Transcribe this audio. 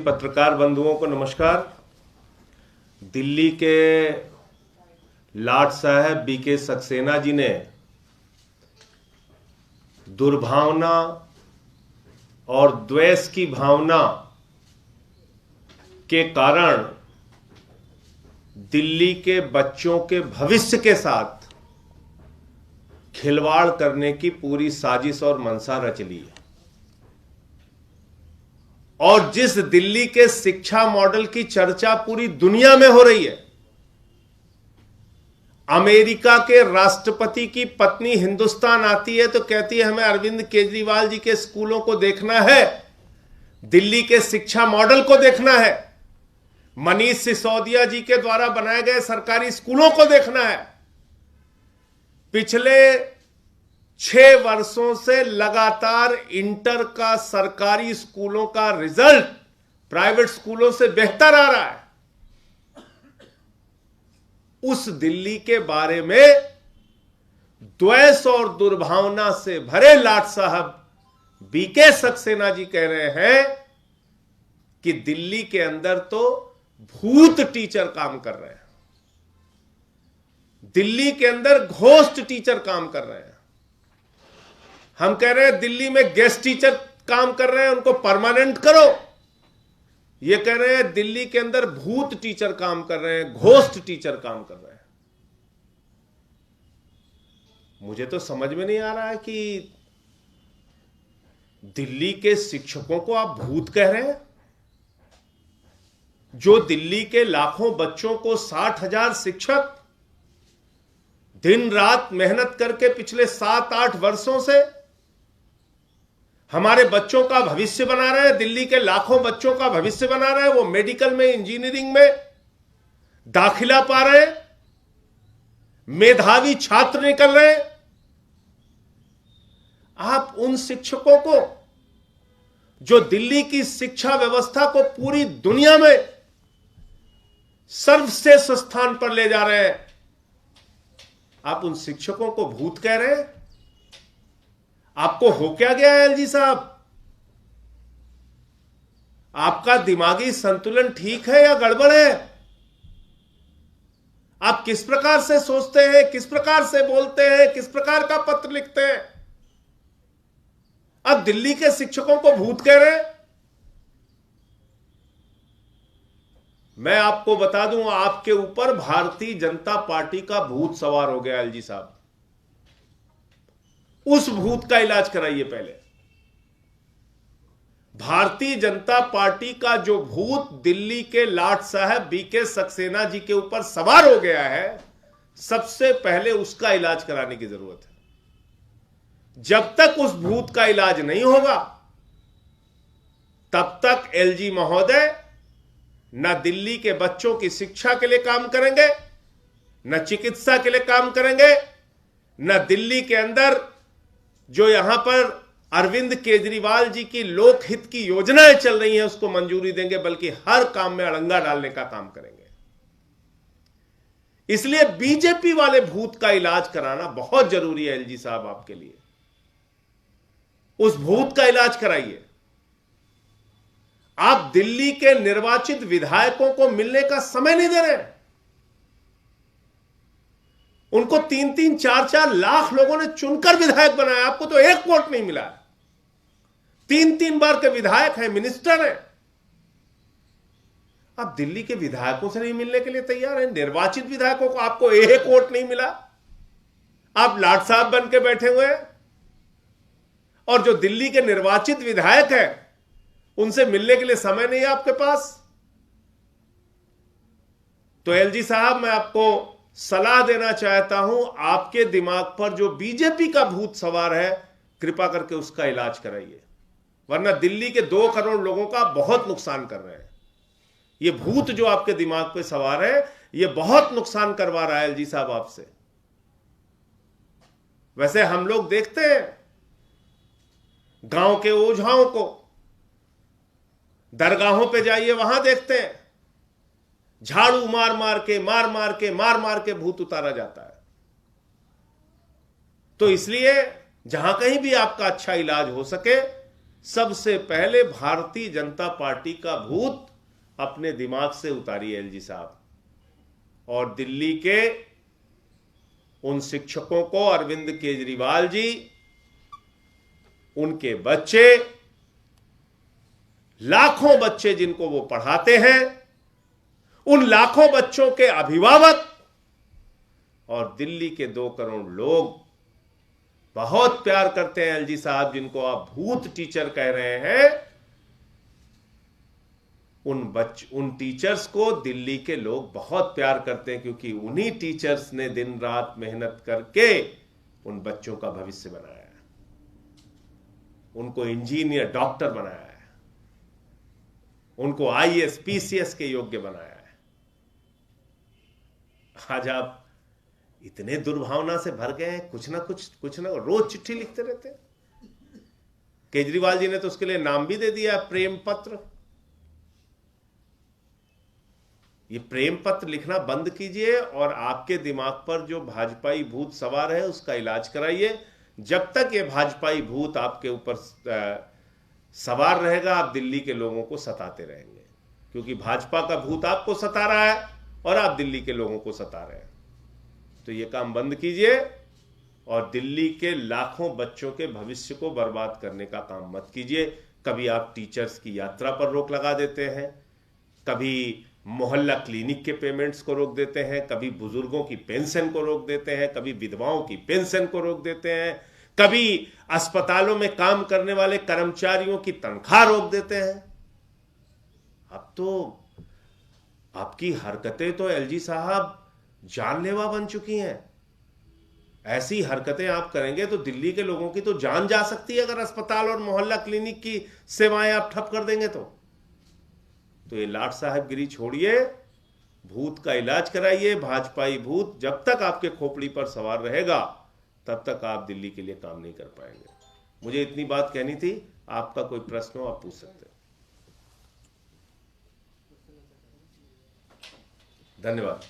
पत्रकार बंधुओं को नमस्कार। दिल्ली के लाट साहब बीके सक्सेना जी ने दुर्भावना और द्वेष की भावना के कारण दिल्ली के बच्चों के भविष्य के साथ खिलवाड़ करने की पूरी साजिश और मंशा रच ली है। और जिस दिल्ली के शिक्षा मॉडल की चर्चा पूरी दुनिया में हो रही है, अमेरिका के राष्ट्रपति की पत्नी हिंदुस्तान आती है तो कहती है हमें अरविंद केजरीवाल जी के स्कूलों को देखना है, दिल्ली के शिक्षा मॉडल को देखना है, मनीष सिसोदिया जी के द्वारा बनाए गए सरकारी स्कूलों को देखना है। पिछले 6 वर्षों से लगातार इंटर का सरकारी स्कूलों का रिजल्ट प्राइवेट स्कूलों से बेहतर आ रहा है। उस दिल्ली के बारे में द्वेष और दुर्भावना से भरे लाट साहब बीके सक्सेना जी कह रहे हैं कि दिल्ली के अंदर तो भूत टीचर काम कर रहे हैं, दिल्ली के अंदर घोस्ट टीचर काम कर रहे हैं। हम कह रहे हैं दिल्ली में गेस्ट टीचर काम कर रहे हैं, उनको परमानेंट करो। ये कह रहे हैं दिल्ली के अंदर भूत टीचर काम कर रहे हैं, घोस्ट टीचर काम कर रहे हैं। मुझे तो समझ में नहीं आ रहा है कि दिल्ली के शिक्षकों को आप भूत कह रहे हैं, जो दिल्ली के लाखों बच्चों को 60,000 शिक्षक दिन रात मेहनत करके पिछले 7-8 वर्षों से हमारे बच्चों का भविष्य बना रहे हैं, दिल्ली के लाखों बच्चों का भविष्य बना रहे हैं। वो मेडिकल में, इंजीनियरिंग में दाखिला पा रहे हैं, मेधावी छात्र निकल रहे हैं। आप उन शिक्षकों को जो दिल्ली की शिक्षा व्यवस्था को पूरी दुनिया में सर्वश्रेष्ठ स्थान पर ले जा रहे हैं, आप उन शिक्षकों को भूत कह रहे हैं। आपको हो क्या गया है एलजी साहब? आपका दिमागी संतुलन ठीक है या गड़बड़ है? आप किस प्रकार से सोचते हैं, किस प्रकार से बोलते हैं, किस प्रकार का पत्र लिखते हैं? अब दिल्ली के शिक्षकों को भूत कह रहे हैं। मैं आपको बता दूं, आपके ऊपर भारतीय जनता पार्टी का भूत सवार हो गया एलजी साहब। उस भूत का इलाज कराइए पहले। भारतीय जनता पार्टी का जो भूत दिल्ली के लाट साहब बीके सक्सेना जी के ऊपर सवार हो गया है, सबसे पहले उसका इलाज कराने की जरूरत है। जब तक उस भूत का इलाज नहीं होगा, तब तक एलजी महोदय न दिल्ली के बच्चों की शिक्षा के लिए काम करेंगे, न चिकित्सा के लिए काम करेंगे, न दिल्ली के अंदर जो यहां पर अरविंद केजरीवाल जी की लोकहित की योजनाएं चल रही हैं उसको मंजूरी देंगे, बल्कि हर काम में अड़ंगा डालने का काम करेंगे। इसलिए बीजेपी वाले भूत का इलाज कराना बहुत जरूरी है एलजी साहब आपके लिए। उस भूत का इलाज कराइए। आप दिल्ली के निर्वाचित विधायकों को मिलने का समय नहीं दे रहे। उनको 3-3, 4-4 लाख लोगों ने चुनकर विधायक बनाया, आपको तो एक वोट नहीं मिला। 3-3 बार के विधायक हैं, मिनिस्टर हैं। आप दिल्ली के विधायकों से नहीं मिलने के लिए तैयार हैं, निर्वाचित विधायकों को आपको एक वोट नहीं मिला। आप लाट साहब बन के बैठे हुए हैं, और जो दिल्ली के निर्वाचित विधायक हैं उनसे मिलने के लिए समय नहीं है आपके पास। तो एलजी साहब, मैं आपको सलाह देना चाहता हूं, आपके दिमाग पर जो बीजेपी का भूत सवार है, कृपा करके उसका इलाज कराइए, वरना दिल्ली के 2 करोड़ लोगों का बहुत नुकसान कर रहे हैं। ये भूत जो आपके दिमाग पे सवार है, ये बहुत नुकसान करवा रहा है एलजी साहब आपसे। वैसे हम लोग देखते हैं गांव के ओझाओं को, दरगाहों पे जाइए वहां देखते हैं झाड़ू मार मार के भूत उतारा जाता है। तो इसलिए जहां कहीं भी आपका अच्छा इलाज हो सके, सबसे पहले भारतीय जनता पार्टी का भूत अपने दिमाग से उतारिए एलजी साहब, और दिल्ली के उन शिक्षकों को, अरविंद केजरीवाल जी, उनके बच्चे, लाखों बच्चे जिनको वो पढ़ाते हैं, उन लाखों बच्चों के अभिभावक और दिल्ली के 2 करोड़ लोग बहुत प्यार करते हैं एलजी साहब, जिनको आप भूत टीचर कह रहे हैं। उन टीचर्स को दिल्ली के लोग बहुत प्यार करते हैं, क्योंकि उन्हीं टीचर्स ने दिन रात मेहनत करके उन बच्चों का भविष्य बनाया है, उनको इंजीनियर, डॉक्टर बनाया है, उनको आईएएस, पीसीएस के योग्य बनाया है। आज आप इतने दुर्भावना से भर गए हैं, कुछ ना रोज चिट्ठी लिखते रहते हैं। केजरीवाल जी ने तो उसके लिए नाम भी दे दिया, प्रेम पत्र। ये प्रेम पत्र लिखना बंद कीजिए और आपके दिमाग पर जो भाजपाई भूत सवार है उसका इलाज कराइए। जब तक ये भाजपाई भूत आपके ऊपर सवार रहेगा, आप दिल्ली के लोगों को सताते रहेंगे, क्योंकि भाजपा का भूत आपको सता रहा है और आप दिल्ली के लोगों को सता रहे हैं। तो ये काम बंद कीजिए और दिल्ली के लाखों बच्चों के भविष्य को बर्बाद करने का काम मत कीजिए। कभी आप टीचर्स की यात्रा पर रोक लगा देते हैं, कभी मोहल्ला क्लिनिक के पेमेंट्स को रोक देते हैं, कभी बुजुर्गों की पेंशन को रोक देते हैं, कभी विधवाओं की पेंशन को रोक देते हैं, कभी अस्पतालों में काम करने वाले कर्मचारियों की तनख्वाह रोक देते हैं। अब तो आपकी हरकतें तो एलजी साहब जानलेवा बन चुकी हैं। ऐसी हरकतें आप करेंगे तो दिल्ली के लोगों की तो जान जा सकती है, अगर अस्पताल और मोहल्ला क्लिनिक की सेवाएं आप ठप कर देंगे तो ये लाट साहबगिरी छोड़िए, भूत का इलाज कराइए। भाजपाई भूत जब तक आपके खोपड़ी पर सवार रहेगा तब तक आप दिल्ली के लिए काम नहीं कर पाएंगे। मुझे इतनी बात कहनी थी। आपका कोई प्रश्न हो आप पूछ सकते हैं। धन्यवाद।